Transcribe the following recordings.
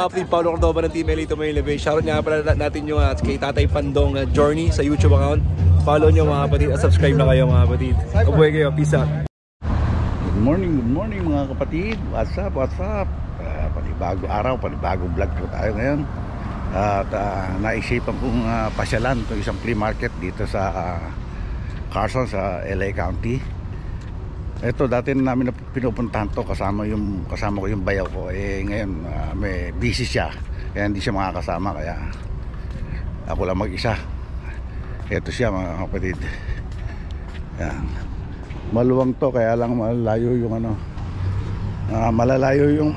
kapatid, Paolo Cordova ng Team Elite May Elevate. Shoutout nga pala natin yung kay Tatay Pandong Journey sa YouTube account. Follow nyo mga kapatid at subscribe na kayo mga kapatid. Kabuhay kayo, peace out. Good morning mga kapatid. What's up? Panibagong araw, panibagong vlog po tayo ngayon. At naisipan kong pasyalan itong isang flea market dito sa Carson sa LA County. Ito dati na namin pinupuntahan to, kasama ko yung bayaw ko. Ngayon may busy siya, kaya hindi siya makakasama, kaya ako lang mag-isa. Ito siya mga kapatid. Yan. Maluwang to, kaya lang malayo yung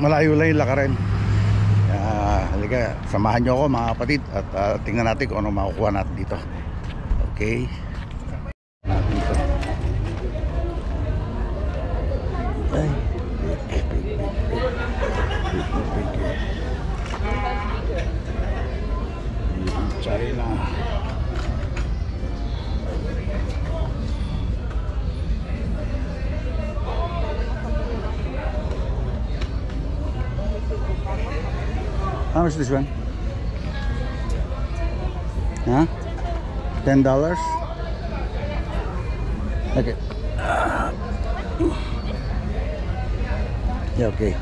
malayo lang yung lakarin. Halika, samahan nyo ako mga kapatid at tingnan natin kung ano makukuha natin dito. Okay. China. How much is this one? Huh? $10? Okay. Yeah, okay.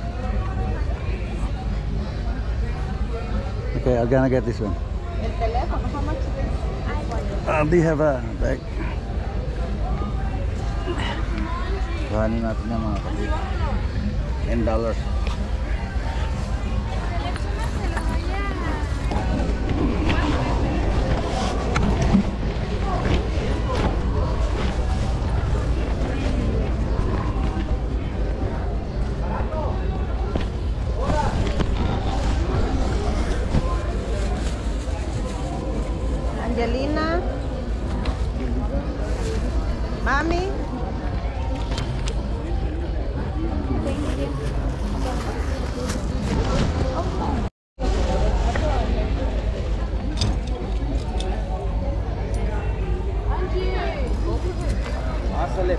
Okay, I'm gonna get this one. How much is it? Do you have a bag? Kuhanin natin yan mga kapatid. $10. Angelina, Mami.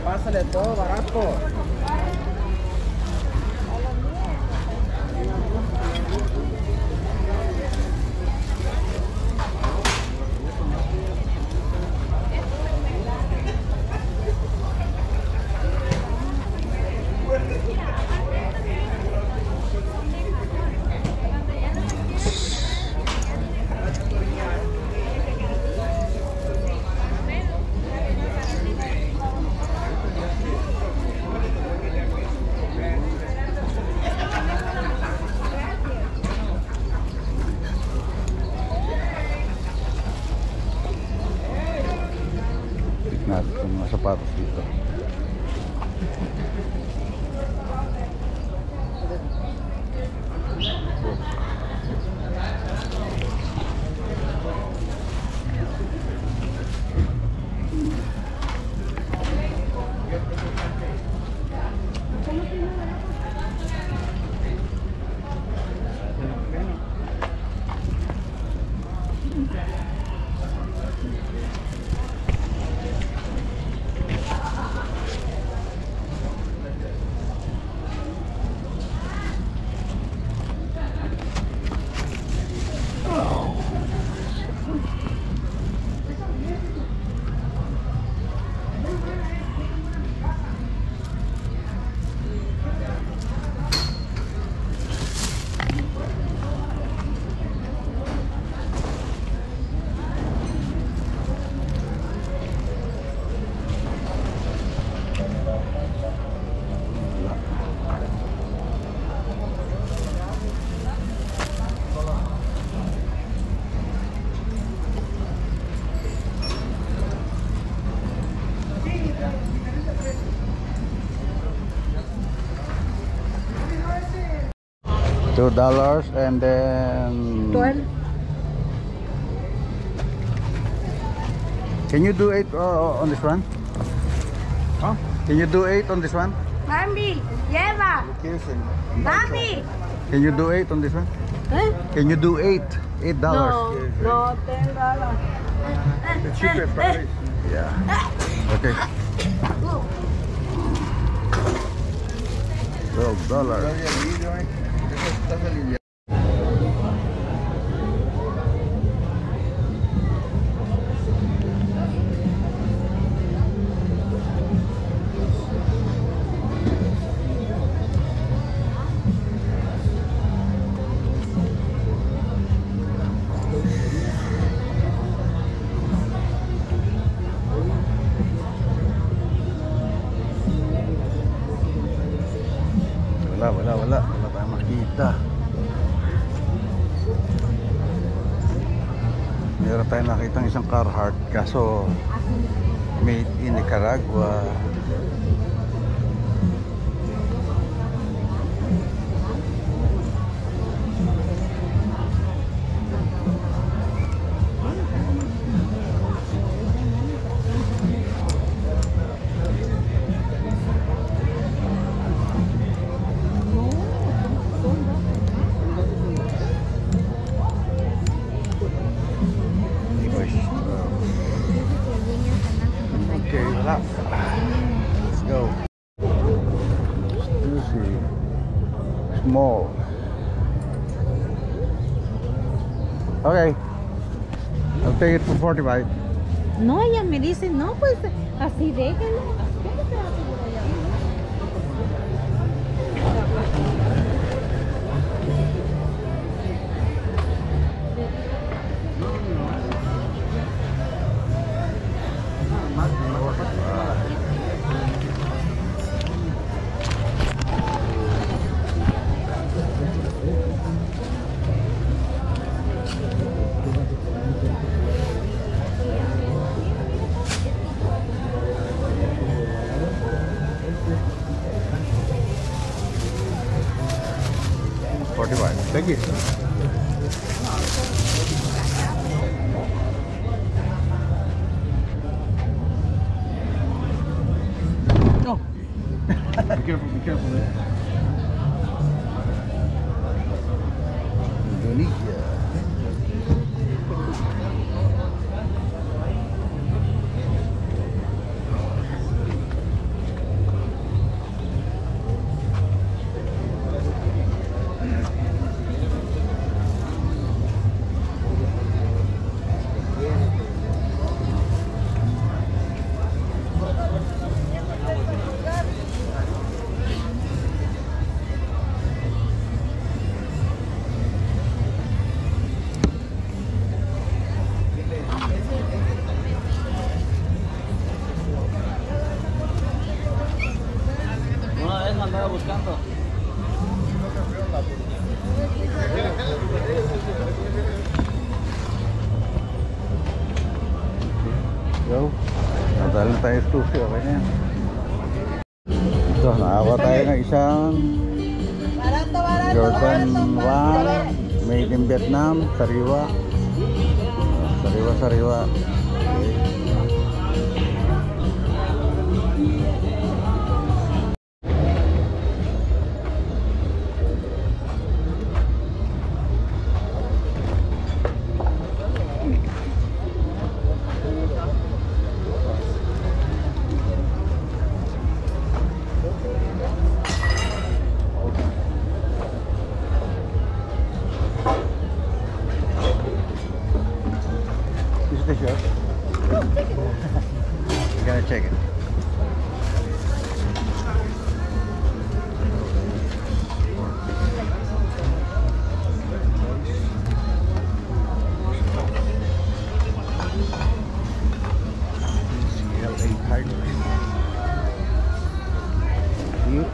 Pásale todo barato. Natin yung mga sapatos dito. $2 and then 12. Can you do 8 on this one? Huh? Can you do 8 on this one? Mami, lleva. Mami. Can you do 8 on this one? Eh? Can you do 8? $8. No, $10. The cheapest price. Yeah. Okay. $12. Wala tayong makita. Meron tayong nakitang isang Carhartt kaso made in Nicaragua. Okay, wala. Let's go. Juicy. Small. Okay. I'll take it for 45. No, ella me dice, no, pues así déjalo. ¿Cómo te vas a ir allá? Thank you. No. Be careful there. Indonesia. Go. Nadal na tayo sushi. Okay na yan. Ito, nakakuha tayo ng isang Jordan 1 made in Vietnam. Sariwa. Sariwa. Sure. We're gonna check it. CLA Tigers. Cute.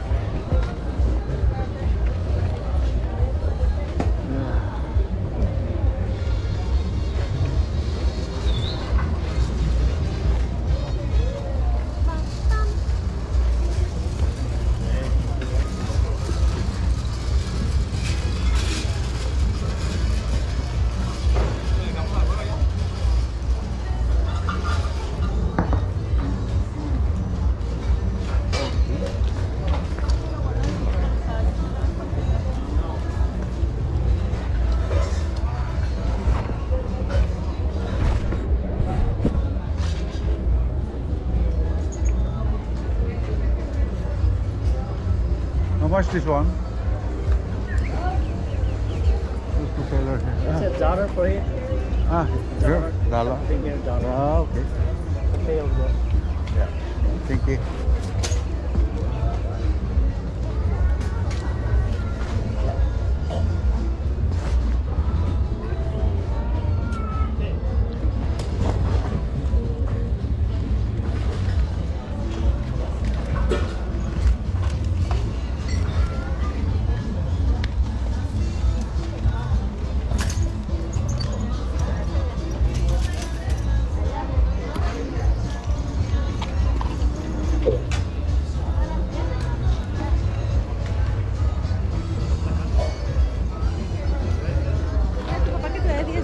How much this one? Who's the seller here? It's $1 for you. Sure. Dollar. Something here, $1. Okay. Okay, over there. Yeah. Thank you. Tu paquete de $10.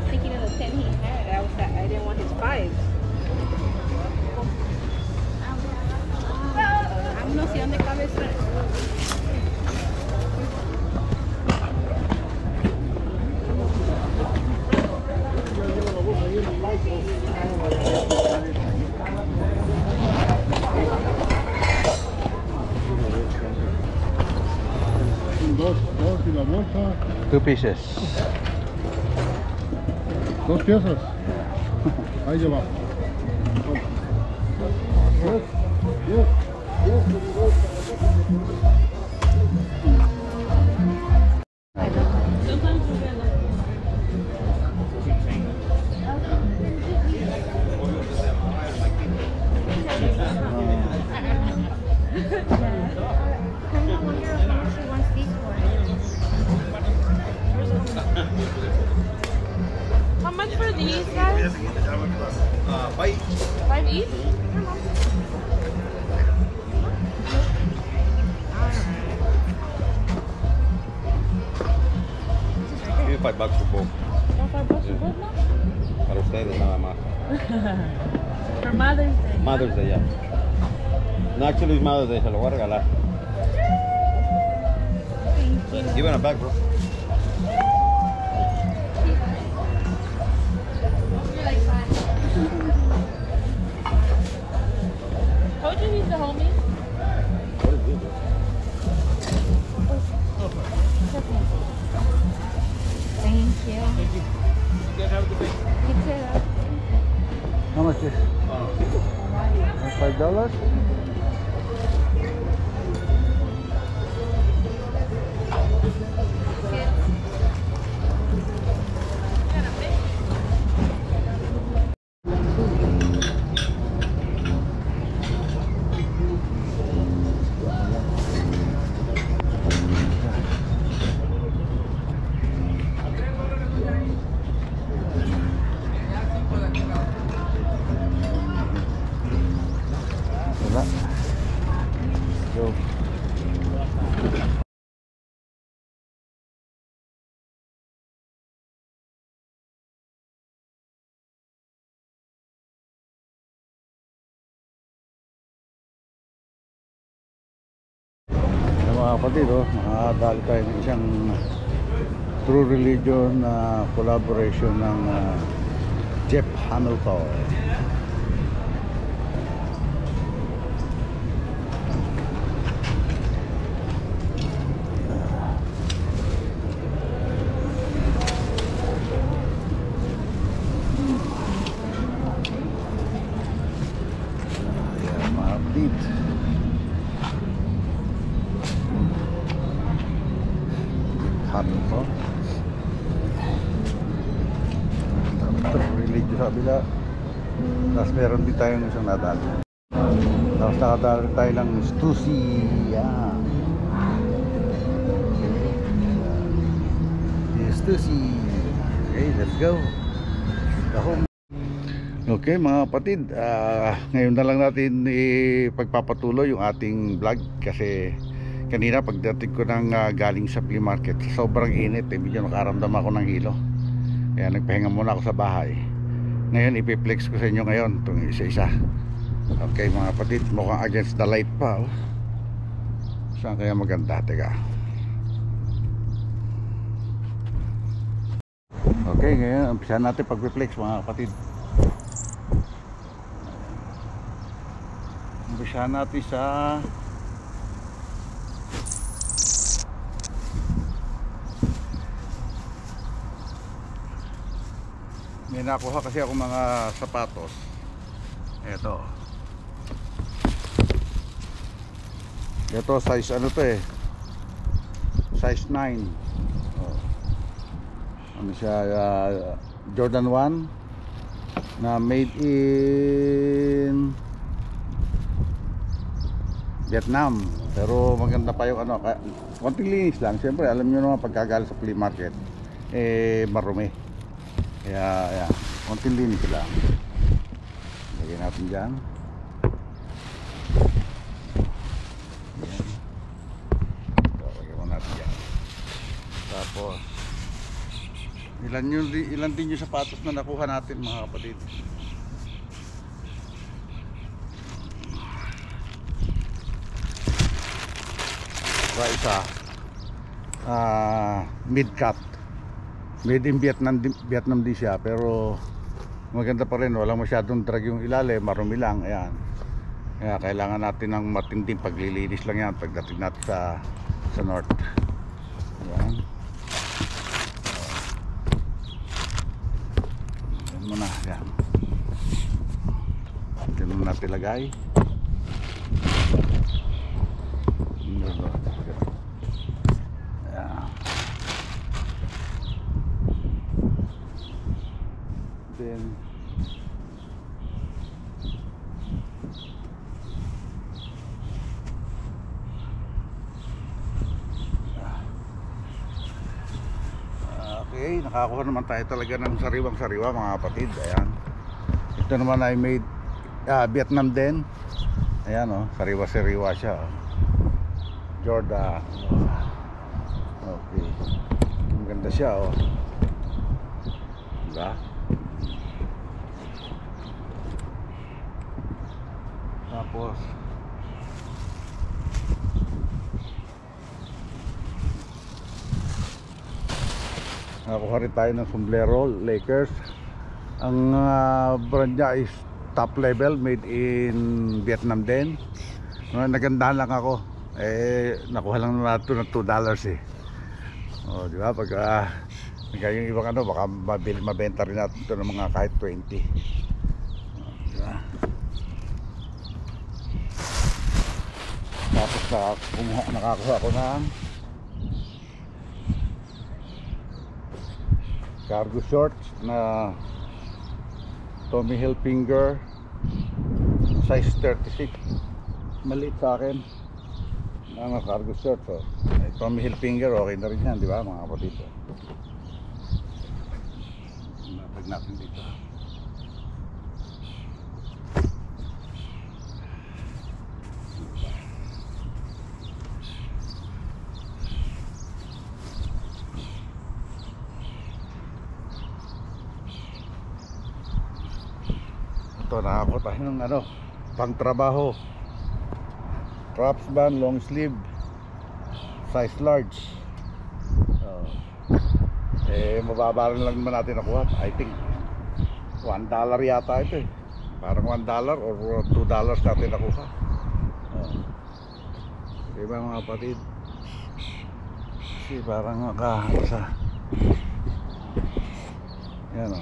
Thinking of the 10 he had, I didn't want his 5. No sé dónde cabe eso. Dos y la bolsa. 2 pieces. 2 piezas. Ahí lleva. How much for these guys? 5 each? Give me $5 for both. Para ustedes nada más. For Mother's Day. Mother's Day, ya. No, actually it's Mother's Day, se lo voy a regalar. Give it a bag, bro. Told you he's the homie. Thank you. You guys have a good day. You too. How much is $5? Wala. So, mga kapatid, makadali tayo ng isang True Religion na collaboration ng Jeff Hamilton. Ayan, mga kapatid. Hamilton. True Religion sa kabila. Tapos meron din tayong isang nadali. Tapos nakadali tayo ng Stussy. Yan. Stussy. Okay, let's go. Okay mga kapatid, ngayon na lang natin ipagpapatuloy yung ating vlog kasi kanina pagdating ko ng galing sa flea market, sobrang init, medyo nakaramdam ako ng hilo, kaya nagpahinga muna ako sa bahay. Ngayon ipiplex ko sa inyo ngayon itong isa-isa. Okay mga kapatid, mukhang against the light pa, oh. Saan kaya maganda? Teka. Okay, ngayon umpisa natin pag-reflex mga kapatid. Umpisa natin sa may nakuha kasi ako mga sapatos. Ito size ano to eh, size 9. Ano siya, Jordan 1 na made in Vietnam, pero maganda pa yung ano, konting linis lang. Siyempre alam nyo naman pagkagaling sa flea market marumi, kaya ayan, konting linis lang. Lagyan natin dyan. Lagyan mo natin dyan. Tapos ilan din yung sapatos na nakuha natin mga kapatid. Isa mid-cut, made in Vietnam din siya, pero maganda pa rin, walang masyadong drag yung ilalim, marumi lang. Ayan, kaya kailangan natin ng matinding paglilinis lang yan pagdating natin sa north. Ayan, ayan muna, ayan, ganun natin lagay. Then okay, nakakuha naman tayo talaga ng sariwang sariwa mga kapatid. Ayan, ito naman ay made Vietnam din. Ayan oh, sariwa sariwa siya oh. Jordan. Okay, maganda siya oh, diba? Tapos nakakuha rin tayo ng sombrero Lakers. Ang brand niya is top level, made in Vietnam din. Nagandahan lang ako, nakuha lang natin ng $2 eh. O diba, pag yung ibang ano, baka mabenta rin natin ito ng mga kahit 20. Diba? Tapos nakakuha ko ng cargo shorts na Tommy Hilfiger size 36. Maliit sa akin mga cargo shorts oh. Tommy Hilfiger, okay na rin yan, di ba mga kapatid? Napag natin dito. Ito, nakakuha tayo ng ano, pang trabaho, Craftsman long sleeve size large. Mababa rin lang naman natin nakuha. I think $1 yata ito eh. Parang $1 or $2 natin nakuha. Diba mga kapatid? Kasi parang sa yan o.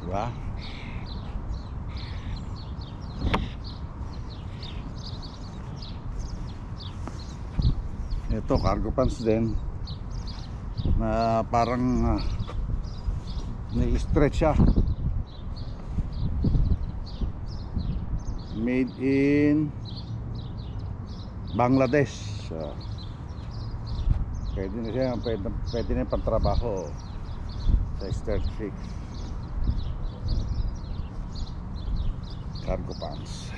Diba? Ito cargo pants din na parang na-stretch siya, made in Bangladesh. Pwede na siya, pwede na yung pantrabaho, size 36 cargo pants.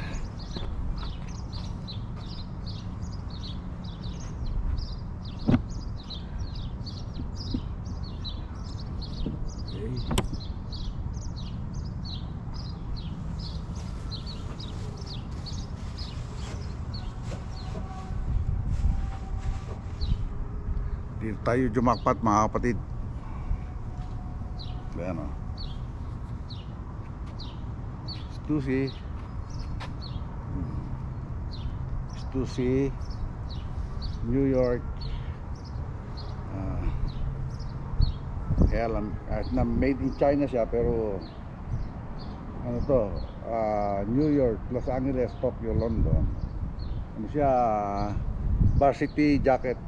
Dito tayo jumakpat mga kapatid. Ayan o, Stussy, New York. Kaya lang, na made in China siya, pero ano to, New York, Los Angeles, Tokyo, London. Ano siya, varsity jacket.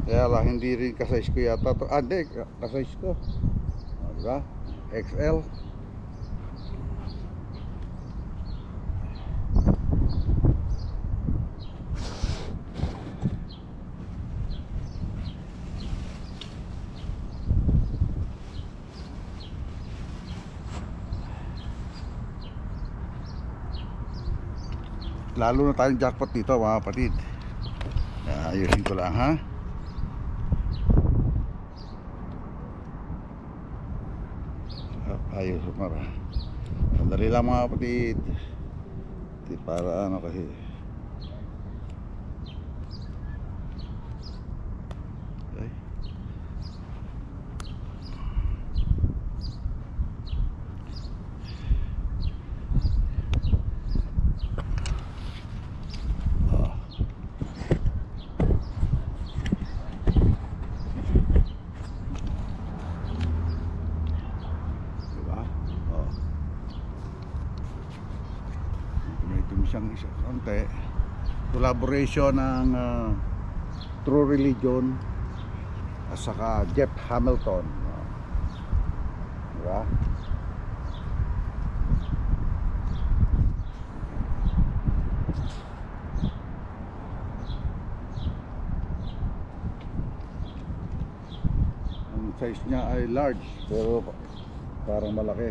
Kaya lang hindi rin kasize ko yata to. Ah, hindi, kasize ko. Diba? XL. Lalo na tayong jackpot dito mga kapatid. Ayusin ko lang ha. Ayos mara. Sandali lang mga kapatid. Di para ano kasi. Ay. Siyang isa konti collaboration ng True Religion at saka Jeff Hamilton, diba? Ang size niya ay large pero parang malaki.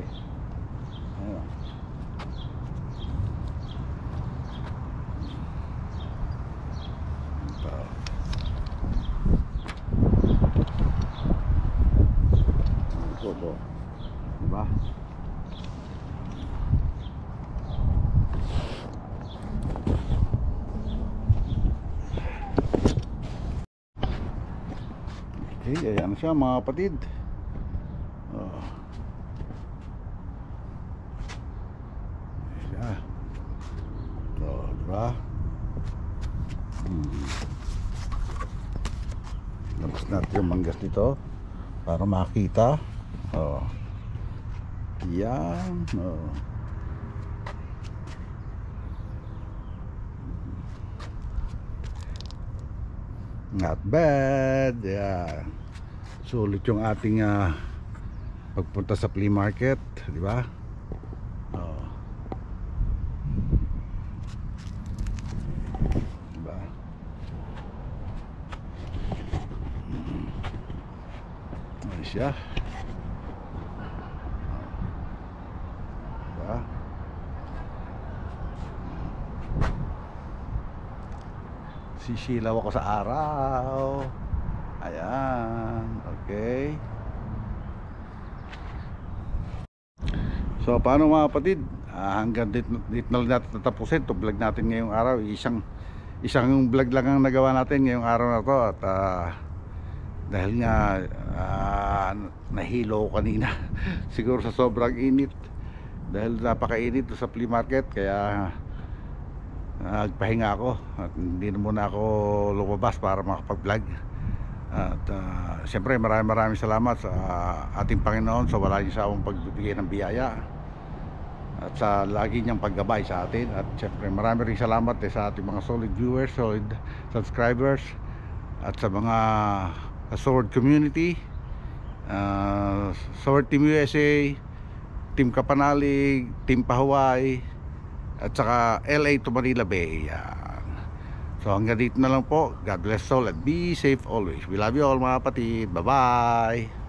Ayan. Diba? Okay, ayan siya mga kapatid. Siya. Diba? Labas natin yung manggas dito para makita. Yan. Not bad. Yeah. Sulit yung ating pagpunta sa flea market, di ba? Diba? Ayos siya. Sisilaw ako sa araw. Ayan. Okay. So paano mga kapatid, hanggang dito na lang natin tatapusin itong vlog natin ngayong araw. Isang vlog lang ang nagawa natin ngayong araw na to. At dahil nga nahilo ko kanina siguro sa sobrang init, dahil napakainit sa flea market, kaya nagpahinga ako at hindi na muna ako lumabas para makapag-vlog. At siyempre maraming salamat sa ating Panginoon sa wala niya sa akong pagbibigay ng biyaya at sa lagi niyang paggabay sa atin. At siyempre maraming salamat sa ating mga solid viewers, solid subscribers, at sa mga Sword community, Sword Team USA, Team Kapanalig, Team Pahuway, at saka LA to Manila Bay. Yan. So hanggang dito na lang po. God bless all and be safe always. We love you all mga kapatid. Bye bye.